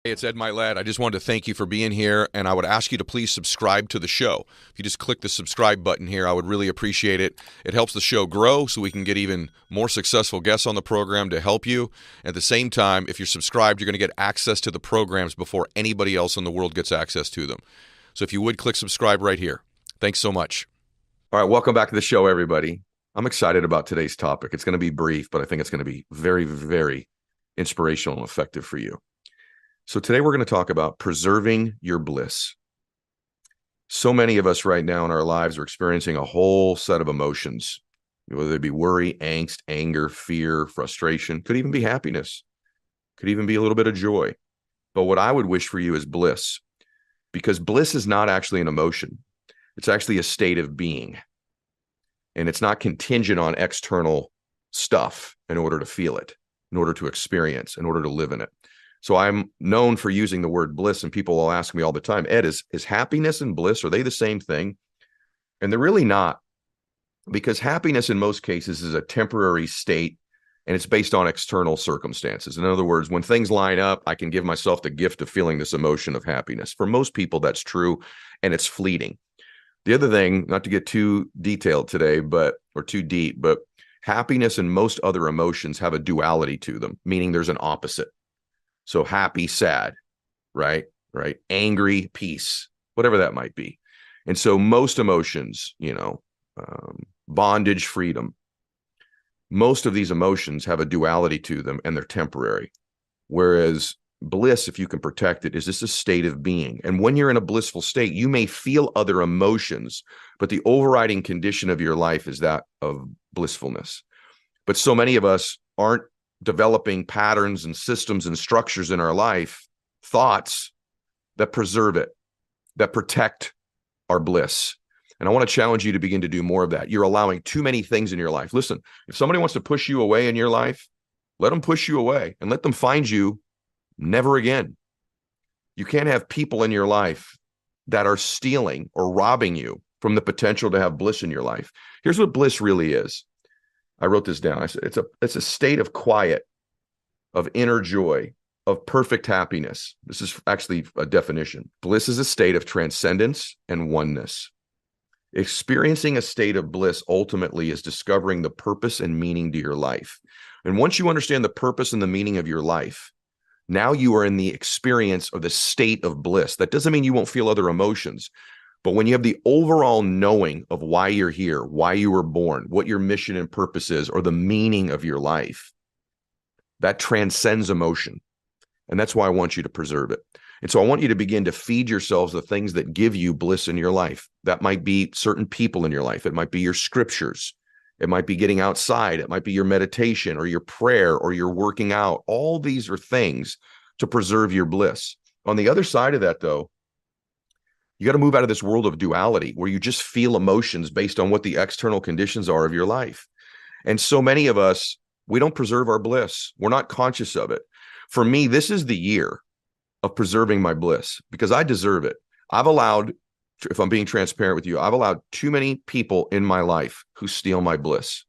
Hey, it's Ed Mylett. I just wanted to thank you for being here, and I would ask you to please subscribe to the show. If you just click the subscribe button here, I would really appreciate it. It helps the show grow so we can get even more successful guests on the program to help you. At the same time, if you're subscribed, you're going to get access to the programs before anybody else in the world gets access to them. So if you would, click subscribe right here. Thanks so much. All right, welcome back to the show, everybody. I'm excited about today's topic. It's going to be brief, but I think it's going to be very, very inspirational and effective for you. So today we're going to talk about preserving your bliss. So many of us right now in our lives are experiencing a whole set of emotions, whether it be worry, angst, anger, fear, frustration, could even be happiness, could even be a little bit of joy. But what I would wish for you is bliss, because bliss is not actually an emotion. It's actually a state of being. And it's not contingent on external stuff in order to feel it, in order to experience, in order to live in it. So I'm known for using the word bliss, and people will ask me all the time, Ed, is happiness and bliss, are they the same thing? And they're really not, because happiness in most cases is a temporary state, and it's based on external circumstances. In other words, when things line up, I can give myself the gift of feeling this emotion of happiness. For most people, that's true, and it's fleeting. The other thing, not to get too detailed today, or too deep, but happiness and most other emotions have a duality to them, meaning there's an opposite. So happy, sad, right? Angry, peace, whatever that might be. And so most emotions, bondage, freedom, most of these emotions have a duality to them and they're temporary. Whereas bliss, if you can protect it, is just a state of being. And when you're in a blissful state, you may feel other emotions, but the overriding condition of your life is that of blissfulness. But so many of us aren't developing patterns and systems and structures in our life, thoughts that preserve it, that protect our bliss. And I want to challenge you to begin to do more of that. You're allowing too many things in your life. Listen, if somebody wants to push you away in your life, let them push you away and let them find you never again. You can't have people in your life that are stealing or robbing you from the potential to have bliss in your life. Here's what bliss really is. I wrote this down. I said, it's a state of quiet, of inner joy, of perfect happiness. This is actually a definition. Bliss is a state of transcendence and oneness. Experiencing a state of bliss ultimately is discovering the purpose and meaning to your life. And once you understand the purpose and the meaning of your life, now you are in the experience of the state of bliss. That doesn't mean you won't feel other emotions. But when you have the overall knowing of why you're here, why you were born, what your mission and purpose is, or the meaning of your life, that transcends emotion. And that's why I want you to preserve it. And so I want you to begin to feed yourselves the things that give you bliss in your life. That might be certain people in your life. It might be your scriptures. It might be getting outside. It might be your meditation or your prayer or your working out. All these are things to preserve your bliss. On the other side of that, though, you got to move out of this world of duality where you just feel emotions based on what the external conditions are of your life. And so many of us, we don't preserve our bliss. We're not conscious of it. For me, this is the year of preserving my bliss because I deserve it. I've allowed, if I'm being transparent with you, I've allowed too many people in my life who steal my bliss.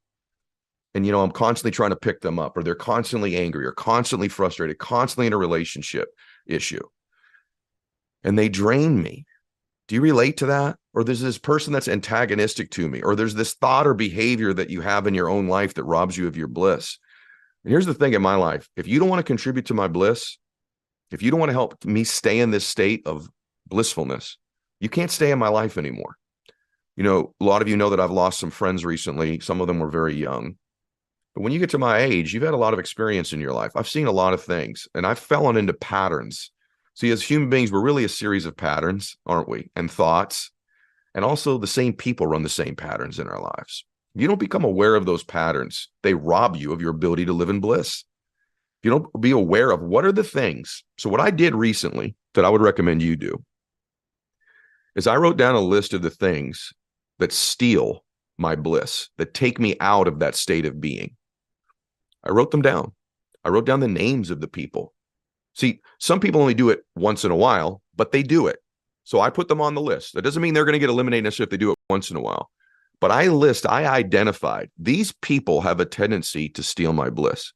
And, I'm constantly trying to pick them up, or they're constantly angry or constantly frustrated, constantly in a relationship issue. And they drain me. Do you relate to that? Or there's this person that's antagonistic to me, or there's this thought or behavior that you have in your own life that robs you of your bliss. And here's the thing in my life. If you don't want to contribute to my bliss, if you don't want to help me stay in this state of blissfulness, you can't stay in my life anymore. A lot of you know that I've lost some friends recently. Some of them were very young. But when you get to my age, you've had a lot of experience in your life. I've seen a lot of things, and I've fallen into patterns. See, as human beings, we're really a series of patterns, aren't we? And thoughts. And also the same people run the same patterns in our lives. You don't become aware of those patterns. They rob you of your ability to live in bliss. If you don't be aware of what are the things. So what I did recently that I would recommend you do is I wrote down a list of the things that steal my bliss, that take me out of that state of being. I wrote them down. I wrote down the names of the people. See, some people only do it once in a while, but they do it. So I put them on the list. That doesn't mean they're going to get eliminated necessarily if they do it once in a while. But I identified these people have a tendency to steal my bliss.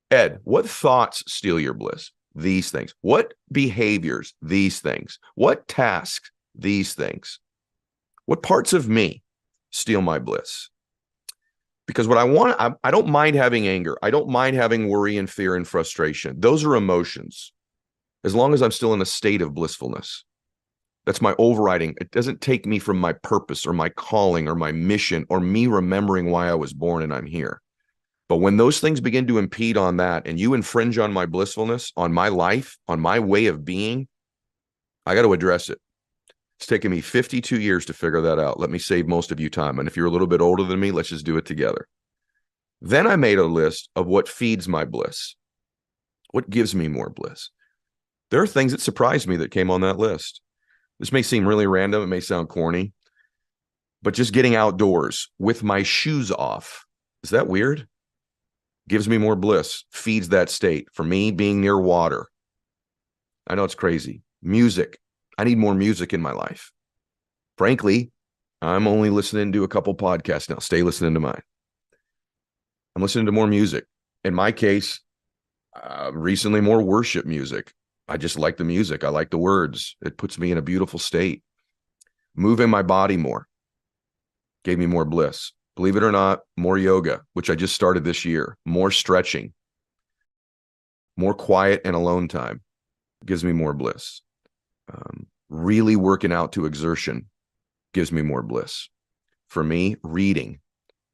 Ed, what thoughts steal your bliss? These things. What behaviors? These things. What tasks? These things. What parts of me steal my bliss? Because what I want, I don't mind having anger. I don't mind having worry and fear and frustration. Those are emotions, as long as I'm still in a state of blissfulness. That's my overriding. It doesn't take me from my purpose or my calling or my mission or me remembering why I was born and I'm here. But when those things begin to impede on that and you infringe on my blissfulness, on my life, on my way of being, I got to address it. It's taken me 52 years to figure that out. Let me save most of you time. And if you're a little bit older than me, let's just do it together. Then I made a list of what feeds my bliss. What gives me more bliss? There are things that surprised me that came on that list. This may seem really random. It may sound corny, but just getting outdoors with my shoes off. Is that weird? Gives me more bliss, feeds that state. For me, being near water. I know it's crazy. Music. I need more music in my life. Frankly, I'm only listening to a couple podcasts now. Stay listening to mine. I'm listening to more music. In my case, recently more worship music. I just like the music. I like the words. It puts me in a beautiful state. Moving my body more gave me more bliss. Believe it or not, more yoga, which I just started this year. More stretching. More quiet and alone time gives me more bliss. Really working out to exertion gives me more bliss. For me, reading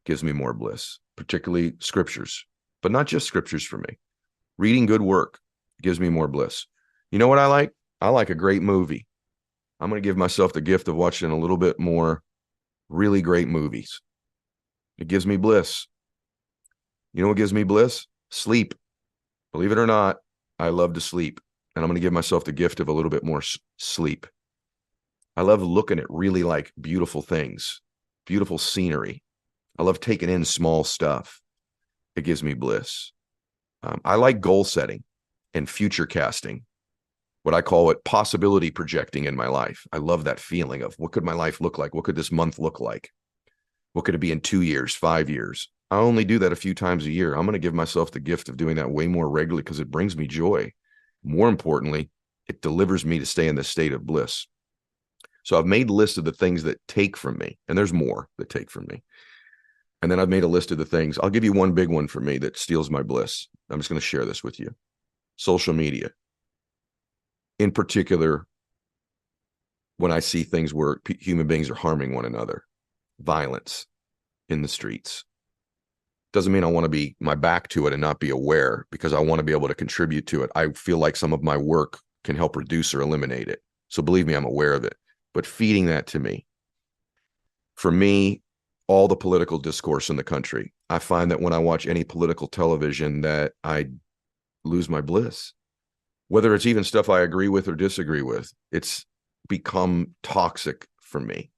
gives me more bliss, particularly scriptures, but not just scriptures for me. Reading good work gives me more bliss. You know what I like? I like a great movie. I'm going to give myself the gift of watching a little bit more really great movies. It gives me bliss. You know what gives me bliss? Sleep. Believe it or not, I love to sleep. And I'm going to give myself the gift of a little bit more sleep. I love looking at really like beautiful things, beautiful scenery. I love taking in small stuff. It gives me bliss. I like goal setting and future casting, what I call it possibility projecting in my life. I love that feeling of what could my life look like? What could this month look like? What could it be in 2 years, 5 years? I only do that a few times a year. I'm going to give myself the gift of doing that way more regularly because it brings me joy. More importantly, it delivers me to stay in this state of bliss. So I've made a list of the things that take from me, and there's more that take from me. And then I've made a list of the things. I'll give you one big one for me that steals my bliss. I'm just going to share this with you. Social media. In particular, when I see things where human beings are harming one another, violence in the streets. Doesn't mean I want to be my back to it and not be aware, because I want to be able to contribute to it. I feel like some of my work can help reduce or eliminate it. So believe me, I'm aware of it. But feeding that to me, for me, all the political discourse in the country, I find that when I watch any political television that I lose my bliss. Whether it's even stuff I agree with or disagree with, it's become toxic for me.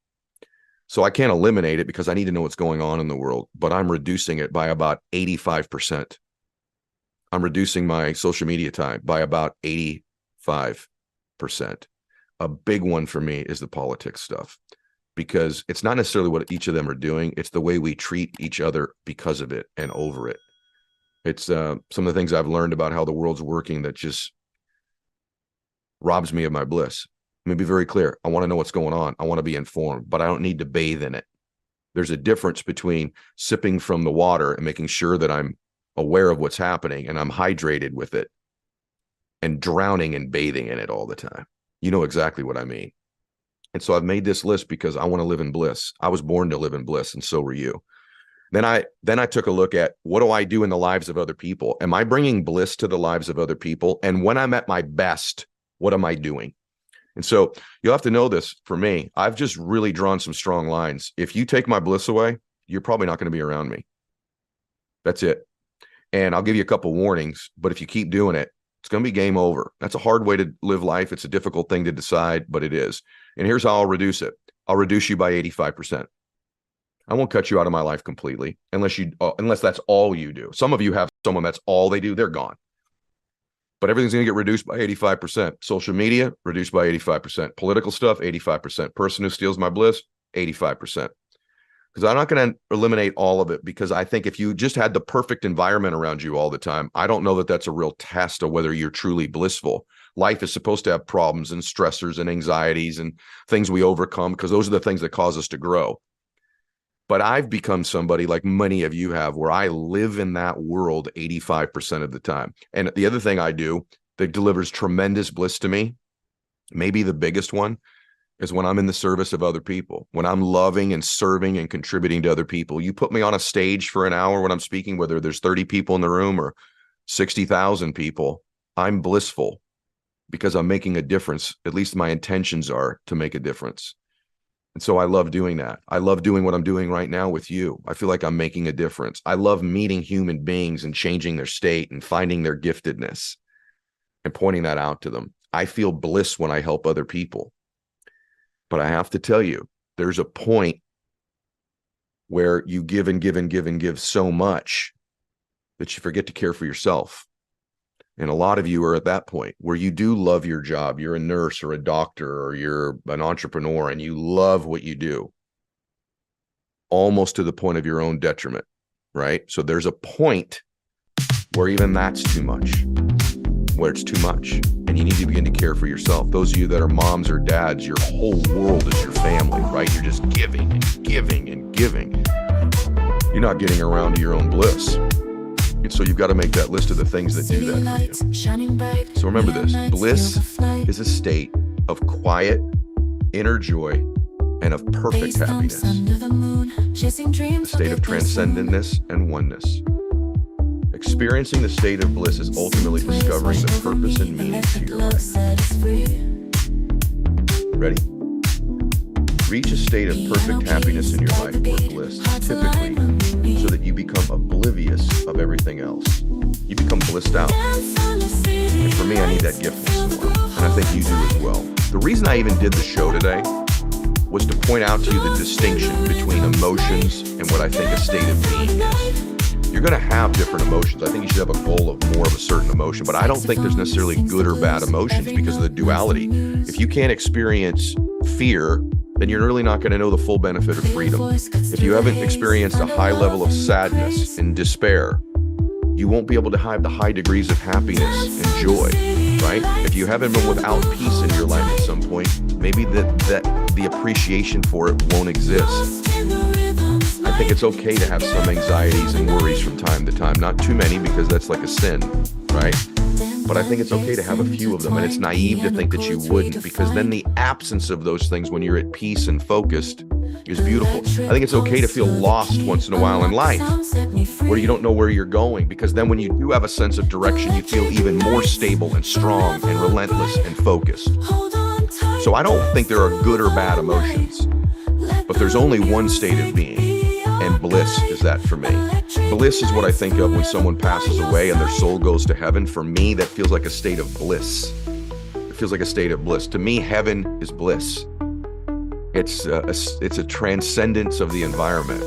So I can't eliminate it because I need to know what's going on in the world, but I'm reducing it by about 85%. I'm reducing my social media time by about 85%. A big one for me is the politics stuff, because it's not necessarily what each of them are doing. It's the way we treat each other because of it and over it. It's some of the things I've learned about how the world's working that just robs me of my bliss. Let me be very clear. I want to know what's going on. I want to be informed, but I don't need to bathe in it. There's a difference between sipping from the water and making sure that I'm aware of what's happening and I'm hydrated with it, and drowning and bathing in it all the time. You know exactly what I mean. And so I've made this list because I want to live in bliss. I was born to live in bliss, and so were you. Then I took a look at, what do I do in the lives of other people? Am I bringing bliss to the lives of other people? And when I'm at my best, what am I doing? And so you'll have to know this. For me, I've just really drawn some strong lines. If you take my bliss away, you're probably not going to be around me. That's it. And I'll give you a couple warnings, but if you keep doing it, it's going to be game over. That's a hard way to live life. It's a difficult thing to decide, but it is. And here's how I'll reduce it. I'll reduce you by 85%. I won't cut you out of my life completely unless that's all you do. Some of you have someone that's all they do. They're gone. But everything's going to get reduced by 85%. Social media, reduced by 85%. Political stuff, 85%. Person who steals my bliss, 85%. because I'm not going to eliminate all of it, because I think if you just had the perfect environment around you all the time, I don't know that that's a real test of whether you're truly blissful. Life is supposed to have problems and stressors and anxieties and things we overcome, because those are the things that cause us to grow. But I've become somebody, like many of you have, where I live in that world 85% of the time. And the other thing I do that delivers tremendous bliss to me, maybe the biggest one, is when I'm in the service of other people, when I'm loving and serving and contributing to other people. You put me on a stage for an hour when I'm speaking, whether there's 30 people in the room or 60,000 people, I'm blissful because I'm making a difference. At least my intentions are to make a difference. And so I love doing that. I love doing what I'm doing right now with you. I feel like I'm making a difference. I love meeting human beings and changing their state and finding their giftedness and pointing that out to them. I feel bliss when I help other people. But I have to tell you, there's a point where you give and give and give and give so much that you forget to care for yourself. And a lot of you are at that point where you do love your job. You're a nurse or a doctor or you're an entrepreneur and you love what you do, almost to the point of your own detriment, right? So there's a point where even that's too much, where it's too much, and you need to begin to care for yourself. Those of you that are moms or dads, your whole world is your family, right? You're just giving and giving and giving. You're not getting around to your own bliss. And so you've got to make that list of the things that do that for you. So remember this, bliss is a state of quiet, inner joy, and of perfect happiness. A state of transcendentness and oneness. Experiencing the state of bliss is ultimately discovering the purpose and meaning to your life. Ready? Reach a state of perfect happiness in your life, or bliss, typically, so that you become oblivious of everything else. You become blissed out. And for me, I need that gift once in a while, and I think you do as well. The reason I even did the show today was to point out to you the distinction between emotions and what I think a state of being is. You're going to have different emotions. I think you should have a goal of more of a certain emotion, but I don't think there's necessarily good or bad emotions because of the duality. If you can't experience fear, then you're really not going to know the full benefit of freedom. If you haven't experienced a high level of sadness and despair, you won't be able to have the high degrees of happiness and joy, right? If you haven't been without peace in your life at some point, maybe the appreciation for it won't exist. I think it's okay to have some anxieties and worries from time to time. Not too many, because that's like a sin, right? But I think it's okay to have a few of them, and it's naive to think that you wouldn't, because then the absence of those things when you're at peace and focused is beautiful. I think it's okay to feel lost once in a while in life, where you don't know where you're going, because then when you do have a sense of direction, you feel even more stable and strong and relentless and focused. So I don't think there are good or bad emotions, but there's only one state of being, and bliss is that for me. Bliss is what I think of when someone passes away and their soul goes to heaven. For me, that feels like a state of bliss. It feels like a state of bliss. To me, heaven is bliss. It's a transcendence of the environment,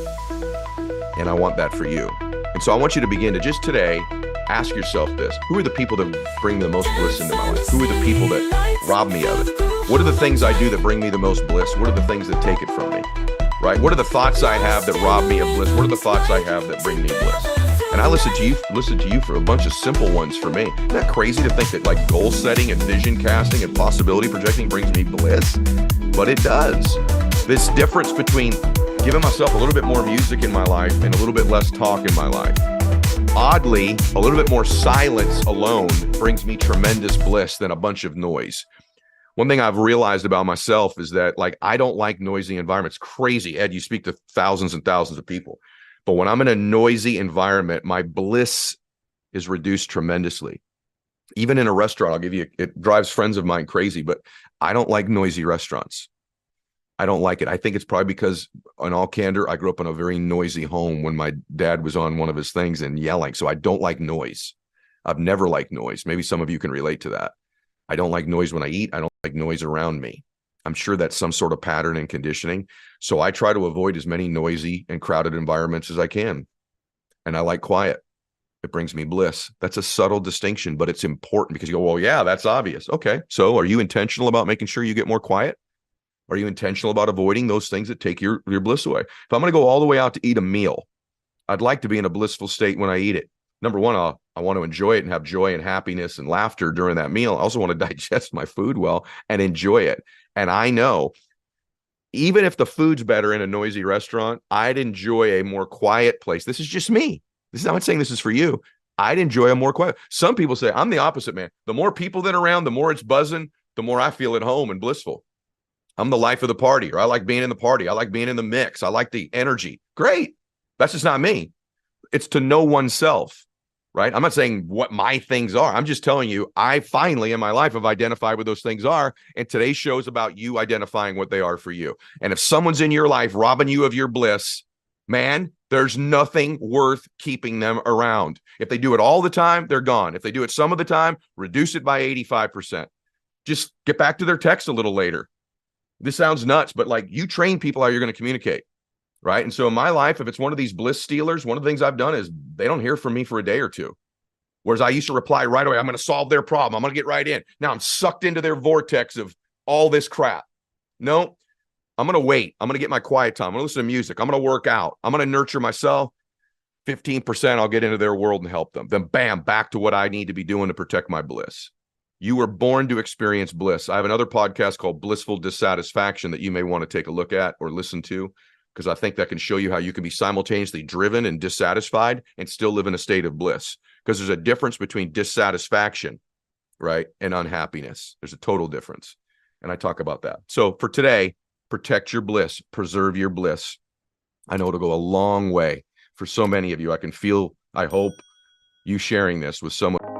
and I want that for you. And so I want you to begin to just today ask yourself this: who are the people that bring the most bliss into my life? Who are the people that rob me of it? What are the things I do that bring me the most bliss? What are the things that take it from me? Right? What are the thoughts I have that rob me of bliss? What are the thoughts I have that bring me bliss? And I listen to you for a bunch of simple ones for me. Isn't that crazy to think that like goal setting and vision casting and possibility projecting brings me bliss? But it does. This difference between giving myself a little bit more music in my life and a little bit less talk in my life. Oddly, a little bit more silence alone brings me tremendous bliss than a bunch of noise. One thing I've realized about myself is that, like, I don't like noisy environments. Crazy, Ed, you speak to thousands and thousands of people. But when I'm in a noisy environment, my bliss is reduced tremendously. Even in a restaurant, I'll give you, it drives friends of mine crazy, but I don't like noisy restaurants. I don't like it. I think it's probably because, in all candor, I grew up in a very noisy home when my dad was on one of his things and yelling. So I don't like noise. I've never liked noise. Maybe some of you can relate to that. I don't like noise when I eat. I don't like noise around me. I'm sure that's some sort of pattern and conditioning. So I try to avoid as many noisy and crowded environments as I can. And I like quiet. It brings me bliss. That's a subtle distinction, but it's important because you go, well, yeah, that's obvious. Okay. So are you intentional about making sure you get more quiet? Are you intentional about avoiding those things that take your bliss away? If I'm going to go all the way out to eat a meal, I'd like to be in a blissful state when I eat it. Number one, I want to enjoy it and have joy and happiness and laughter during that meal. I also want to digest my food well and enjoy it. And I know even if the food's better in a noisy restaurant, I'd enjoy a more quiet place. This is just me. I'm not saying this is for you. I'd enjoy a more quiet. Some people say, I'm the opposite, man. The more people that are around, the more it's buzzing, the more I feel at home and blissful. I'm the life of the party, or I like being in the party. I like being in the mix. I like the energy. Great. That's just not me. It's to know oneself, right? I'm not saying what my things are. I'm just telling you, I finally in my life have identified what those things are. And today's show is about you identifying what they are for you. And if someone's in your life robbing you of your bliss, man, there's nothing worth keeping them around. If they do it all the time, they're gone. If they do it some of the time, reduce it by 85%. Just get back to their text a little later. This sounds nuts, but like, you train people how you're going to communicate, right? And so in my life, if it's one of these bliss stealers, one of the things I've done is they don't hear from me for a day or two. Whereas I used to reply right away. I'm going to solve their problem. I'm going to get right in. Now I'm sucked into their vortex of all this crap. No, I'm going to wait. I'm going to get my quiet time. I'm going to listen to music. I'm going to work out. I'm going to nurture myself. 15%, I'll get into their world and help them. Then bam, back to what I need to be doing to protect my bliss. You were born to experience bliss. I have another podcast called Blissful Dissatisfaction that you may want to take a look at or listen to, because I think that can show you how you can be simultaneously driven and dissatisfied and still live in a state of bliss. Because there's a difference between dissatisfaction, right, and unhappiness. There's a total difference. And I talk about that. So for today, protect your bliss, preserve your bliss. I know it'll go a long way for so many of you. I can feel, I hope, you sharing this with someone.